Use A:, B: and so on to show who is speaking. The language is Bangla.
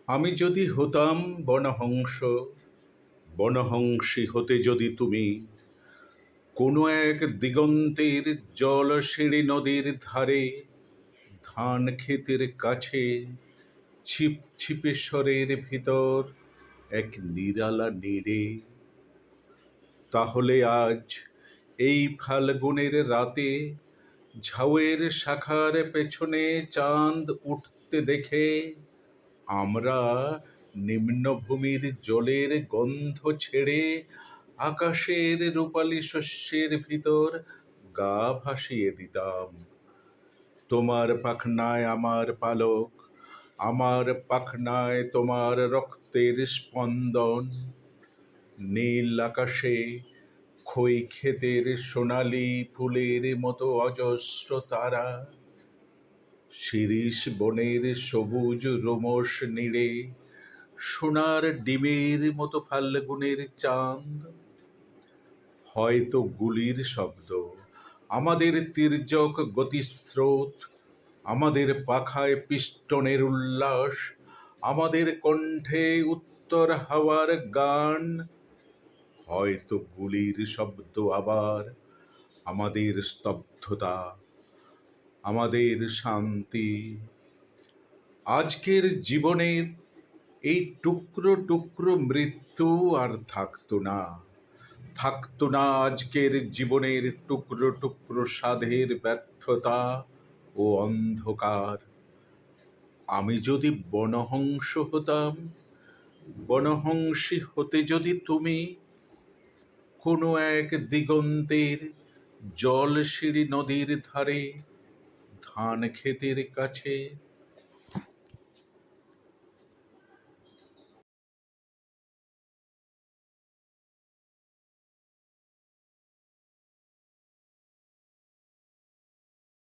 A: আমি যদি হতাম বনহংস, বনহংসী হতে যদি তুমি কোনো এক দিগন্তের জলশিরি নদীর ধারে, ধান ক্ষেতের কাছে, ছিপছিপে স্বরের ভিতর এক নিরালা নীড়ে, তাহলে আজ এই ফাল্গুনের রাতে ঝাউয়ের শাখার পেছনে চাঁদ উঠতে দেখে আমরা নিম্নভূমির জলের গন্ধ ছেড়ে আকাশের রূপালী শস্যের ভিতর গা ভাসিয়ে দিতাম। তোমার পাখনায় আমার পালক, আমার পাখনায় তোমার রক্তের স্পন্দন। নীল আকাশে খই ক্ষেতের সোনালি ফুলের মতো অজস্র তারা, শিরীষ বনের সবুজ রোমশ নীড়ে সোনার ডিমের মতো ফাল্গুনের চাঁদ। হয়তো গুলির শব্দ, আমাদের তির্যক গতিস্রোত, আমাদের পাখায় পিষ্টনের উল্লাস, আমাদের কণ্ঠে উত্তর হাওয়ার গান। হয়তো গুলির শব্দ আবার, আমাদের স্তব্ধতা, আমাদের শান্তি। আজকের জীবনের এই টুকরো টুকরো মৃত্যু আর থাকতো না, থাকতো না আজকের জীবনের টুকরো টুকরো সাধের ব্যর্থতা ও অন্ধকার। আমি যদি বনহংস হতাম, বনহংসী হতে যদি তুমি কোনো এক দিগন্তের জলশিরি নদীর ধারে, ধান ক্ষেতের কাছে,